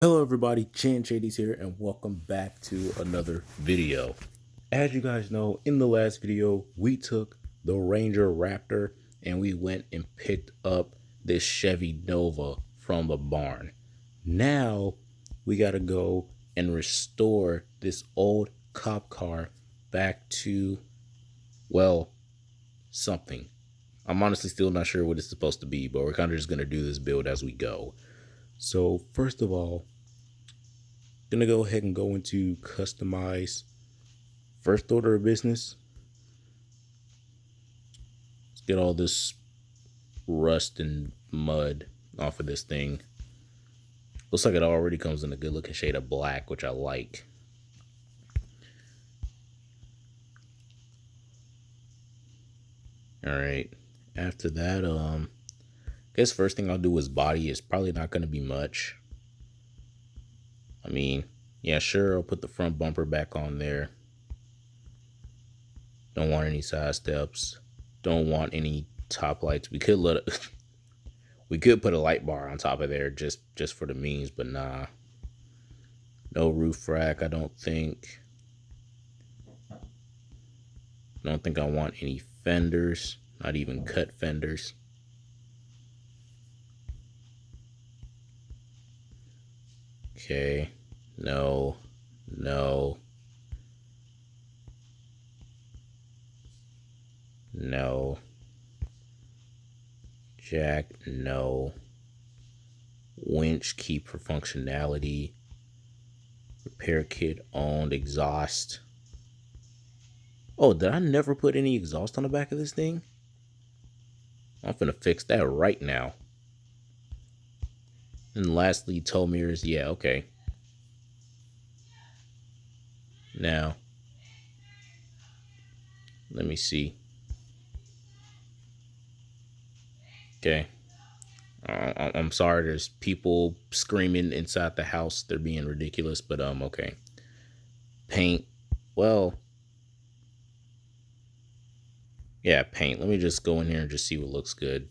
Hello everybody, Chan Shady's here and welcome back to another video. As you guys know, in the last video, we took the Ranger Raptor and we went and picked up this Chevy Nova from the barn. Now we gotta go and restore this old cop car back to, well, something. I'm honestly still not sure what it's supposed to be, but we're kind of just gonna do this build as we go. So first of all, gonna go ahead and go into customize. First order of business, let's get all this rust and mud off of this thing. Looks like it already comes in a good looking shade of black, which I like. All right, after that, guess first thing I'll do is body. Is probably not gonna be much. I mean, yeah, sure, I'll put the front bumper back on there. Don't want any side steps. Don't want any top lights. We could let it we could put a light bar on top of there just for the means, but nah. No roof rack, I don't think. Don't think I want any fenders, not even cut fenders. Okay, no, no, no. Jack, no. Winch, keep for functionality. Repair kit owned, exhaust. Oh, did I never put any exhaust on the back of this thing? I'm gonna fix that right now. And lastly, tow mirrors. Yeah, okay. Now, let me see. Okay. I'm sorry. There's people screaming inside the house. They're being ridiculous, but okay. Paint. Well, yeah, paint. Let me just go in here and just see what looks good.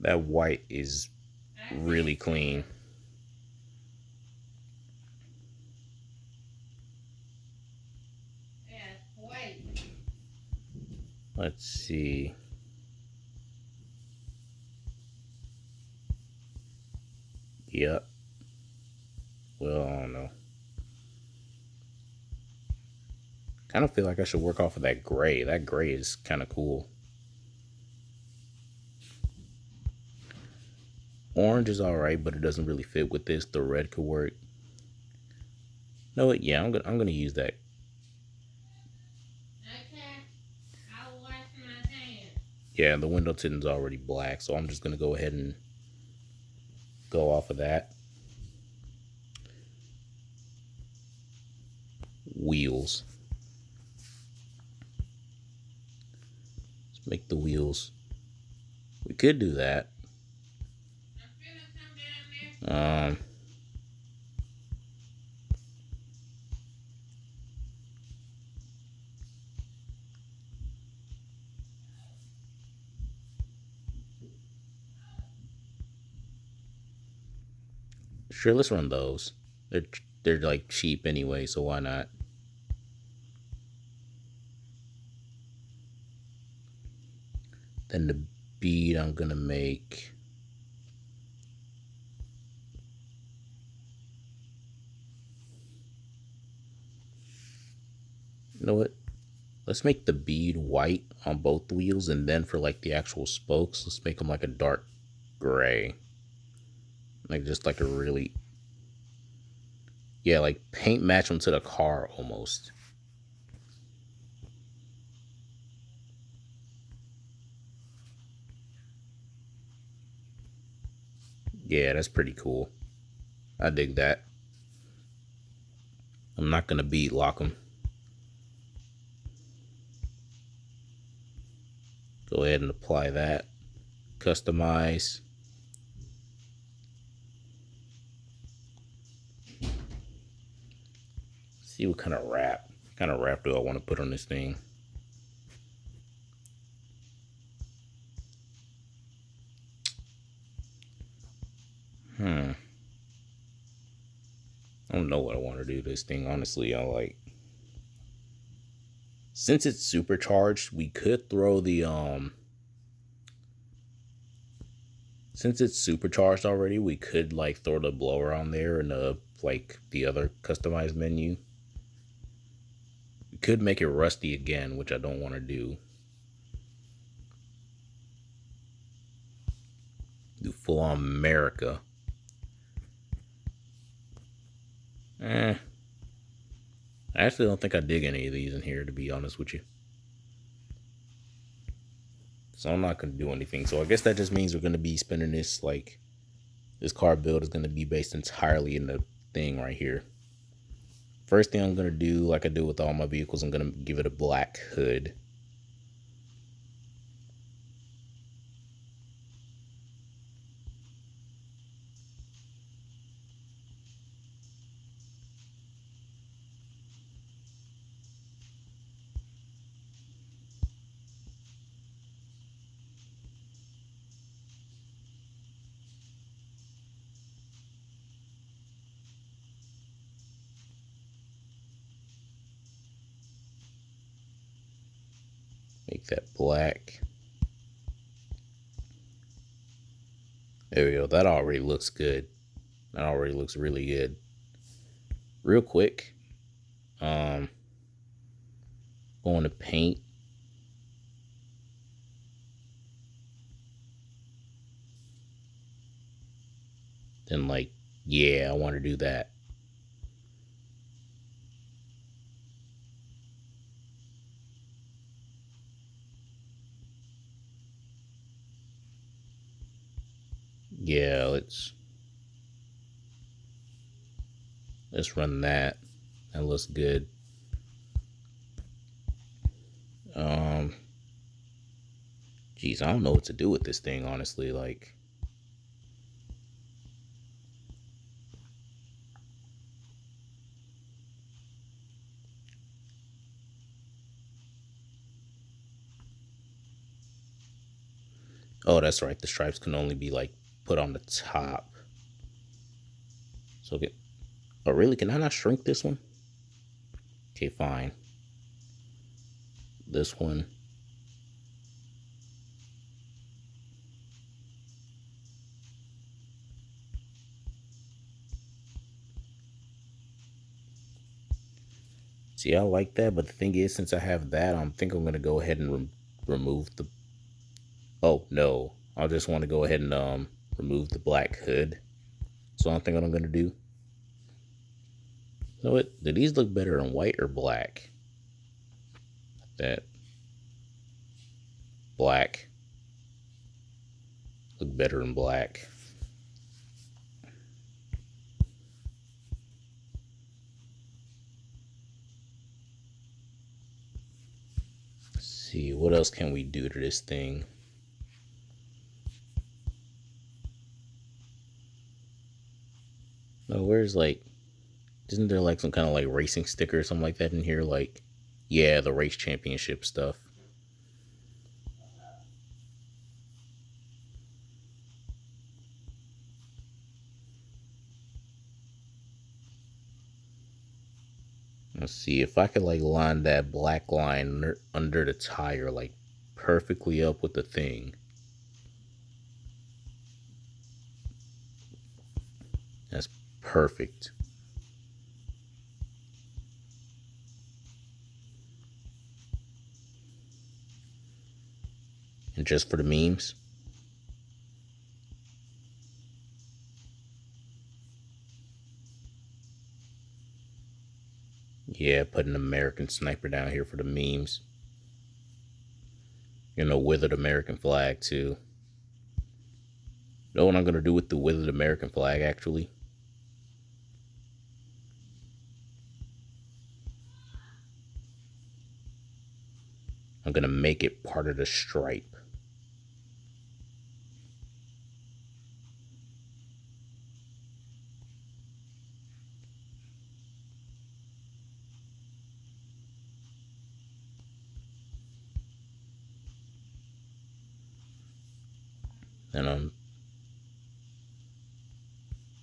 That white is really clean. Let's see. Yep. Well, I don't know. Kind of feel like I should work off of that gray. That gray is kind of cool. Orange is alright, but it doesn't really fit with this. The red could work. No, yeah, I'm gonna use that. I'll wash my hands. Yeah, the window tin's already black, so I'm just gonna go ahead and go off of that. Wheels. Let's make the wheels. We could do that. Um, sure, let's run those. They're like cheap anyway, so why not? Then the bead I'm gonna make. You know what? Let's make the bead white on both wheels, and then for like the actual spokes, let's make them like a dark gray. Like just like a really, yeah, like paint match them to the car almost. Yeah, that's pretty cool. I dig that. I'm not gonna bead lock them. Go ahead and apply that. Customize. See what kind of wrap. Do I want to put on this thing? I don't know what I want to do this thing, honestly. Since it's supercharged, we could throw the since it's supercharged already, we could like throw the blower on there and like the other customized menu. We could make it rusty again, which I don't want to do. Do full on America. I actually don't think I dig any of these in here, to be honest with you. So I'm not going to do anything. So I guess that just means we're going to be spending this, like, this car build is going to be based entirely in the thing right here. First thing I'm going to do, like I do with all my vehicles, I'm going to give it a black hood. Make that black. There we go. That already looks good. That already looks really good. Real quick, going to paint. Then like, yeah, I want to do that. Yeah, let's run that. That looks good. Geez, I don't know what to do with this thing, honestly. Like, oh, that's right. The stripes can only be like put on the top. So, oh, really? Can I not shrink this one? Okay, fine. This one. See, I like that, but the thing is, since I have that, I think I'm gonna go ahead and remove the. Oh no, I just want to go ahead and remove the black hood. So I think what I'm gonna do. You know what? Do these look better in white or black? That black look better in black. Let's see, what else can we do to this thing? No, where's like, isn't there like some kind of like racing sticker or something like that in here? Like, yeah, the race championship stuff. Let's see if I could like line that black line under the tire like perfectly up with the thing. That's perfect. And just for the memes. Yeah, put an American sniper down here for the memes. You know, withered American flag too. Know what I'm gonna do with the withered American flag actually? I'm gonna make it part of the stripe. And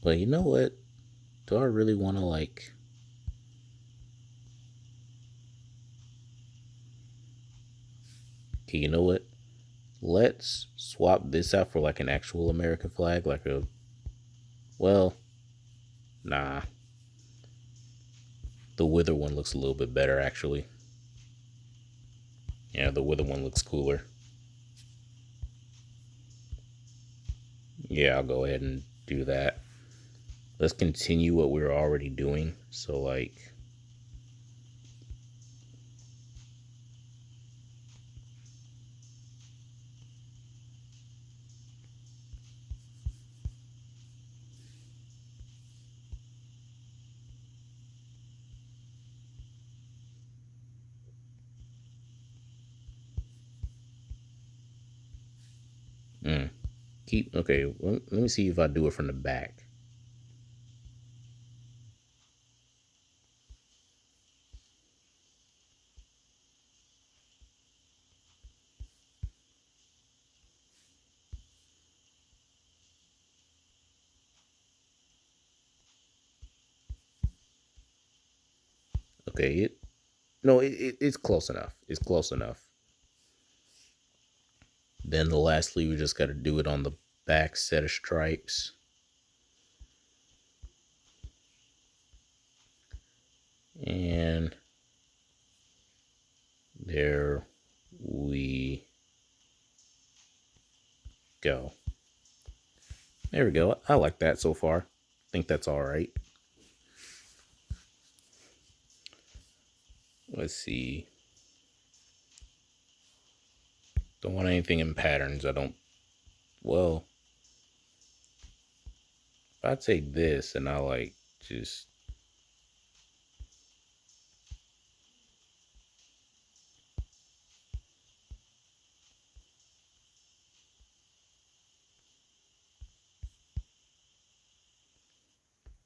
But you know what? Do I really want to like... Okay, you know what? Let's swap this out for like an actual American flag, like a... Well, nah. The Wither one looks a little bit better, actually. Yeah, the Wither one looks cooler. Yeah, I'll go ahead and do that. Let's continue what we're already doing. So, like... Mm, keep... Okay, let me see if I do it from the back. Okay, it... No, it's close enough. It's close enough. Then lastly, we just got to do it on the back set of stripes. And there we go. There we go. I like that so far. I think that's all right. Let's see. Don't want anything in patterns. I don't... Well, if I take this and I like just...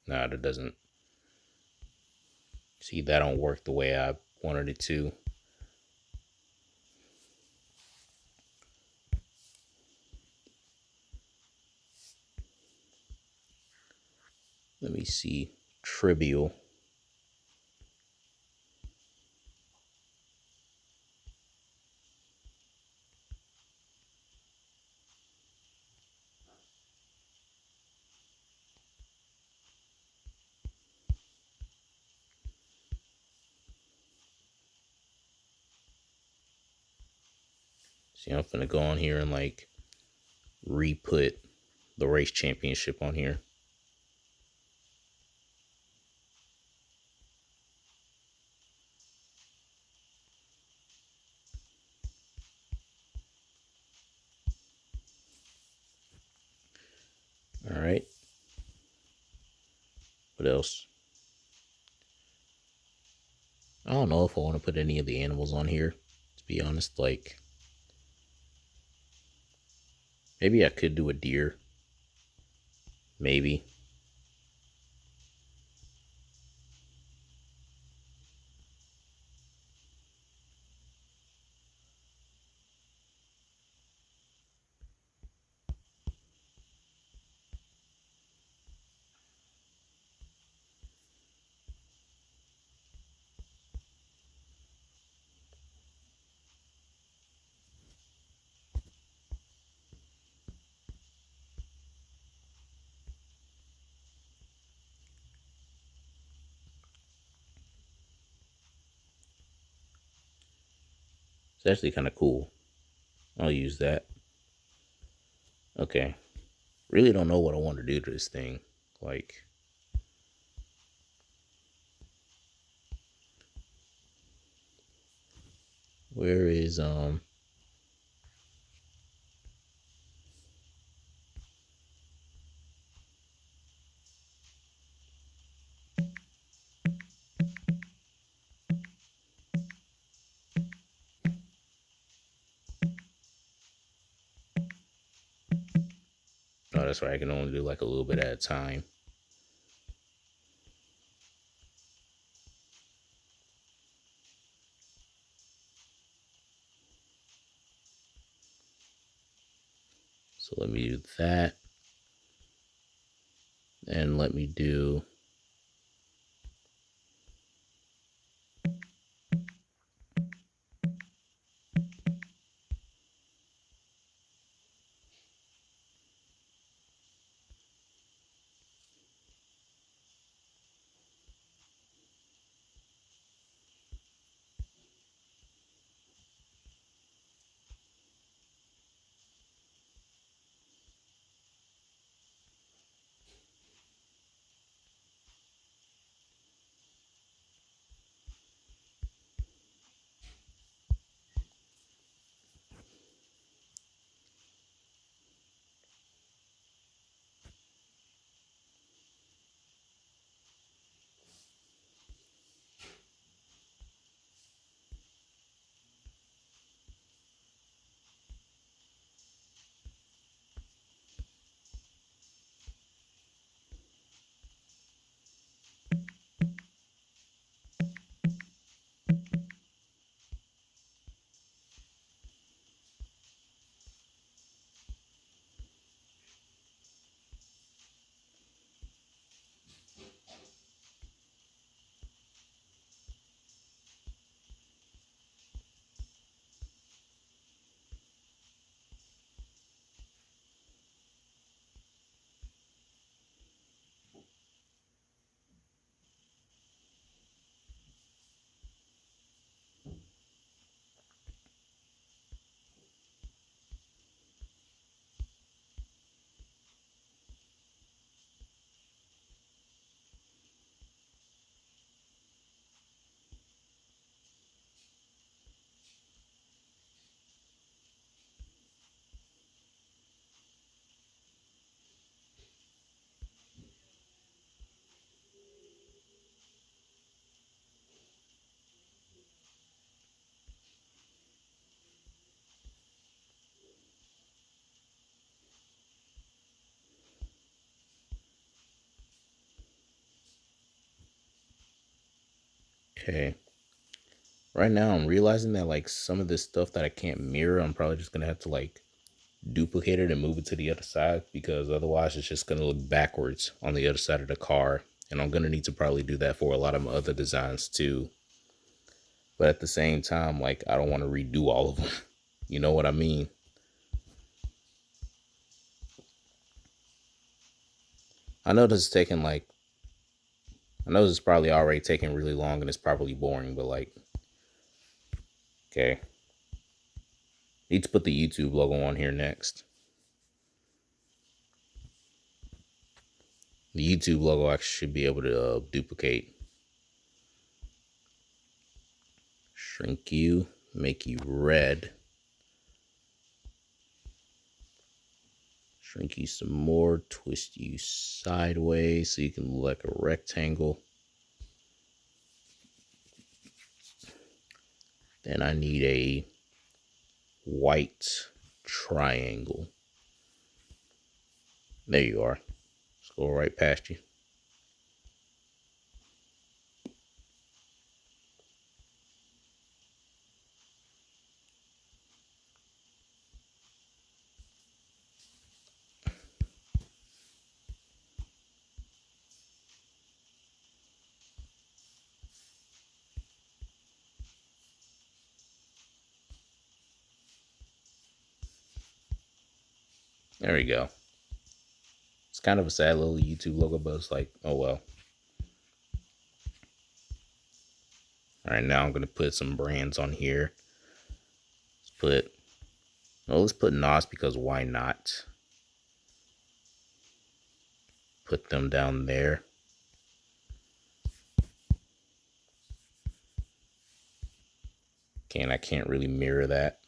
Nah, that doesn't... See, that don't work the way I wanted it to. Let me see. Trivial. See, I'm gonna go on here and like re-put the race championship on here. All right. What else? I don't know if I want to put any of the animals on here, to be honest. Like, maybe I could do a deer. Maybe. It's actually kind of cool. I'll use that. Okay. Really don't know what I want to do to this thing. Like, where is Oh, that's right. I can only do like a little bit at a time. So let me do that. And let me do okay. Right now I'm realizing that like some of this stuff that I can't mirror, I'm probably just gonna have to like duplicate it and move it to the other side, because otherwise it's just gonna look backwards on the other side of the car. And I'm gonna need to probably do that for a lot of my other designs too. But at the same time, like I don't want to redo all of them. You know what I mean? I know this is taking like I know this is probably already taking really long and it's probably boring, but like, okay. Need to put the YouTube logo on here next. The YouTube logo actually should be able to duplicate. Shrink you, make you red. Shrink you some more, twist you sideways so you can look like a rectangle. Then I need a white triangle. There you are. Scroll right past you. There we go. It's kind of a sad little YouTube logo, but it's like, oh well. All right, now I'm gonna put some brands on here. Let's put NOS, because why not? Put them down there. I can't really mirror that.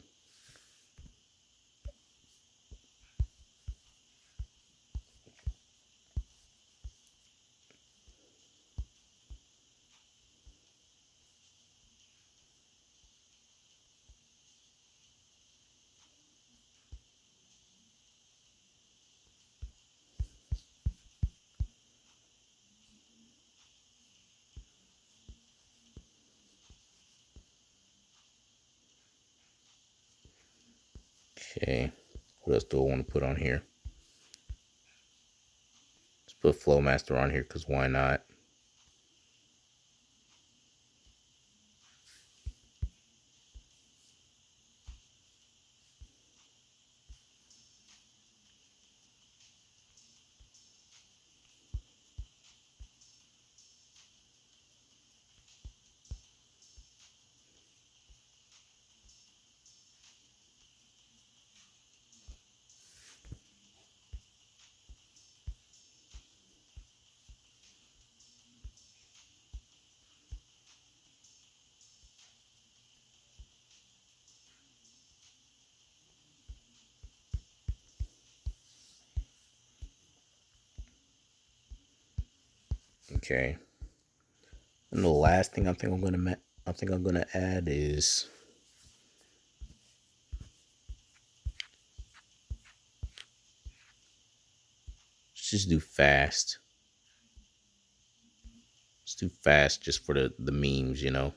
Okay, what else do I want to put on here? Let's Put Flowmaster on here because why not? Okay. And the last thing I'm gonna add is, let's just do fast. Let's do fast just for the memes, you know.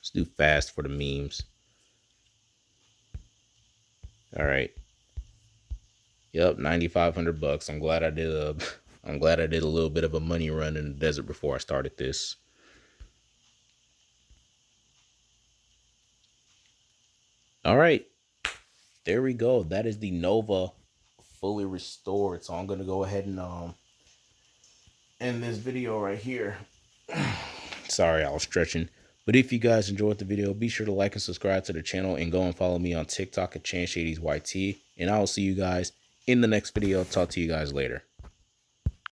Let's do fast for the memes. All right. Yep, $9,500. I'm glad I did a I'm glad I did a little bit of a money run in the desert before I started this. All right. There we go. That is the Nova fully restored. So I'm gonna go ahead and end this video right here. Sorry, I was stretching. But if you guys enjoyed the video, be sure to like and subscribe to the channel and go and follow me on TikTok at ChanShady'sYT. And I will see you guys in the next video. Talk to you guys later.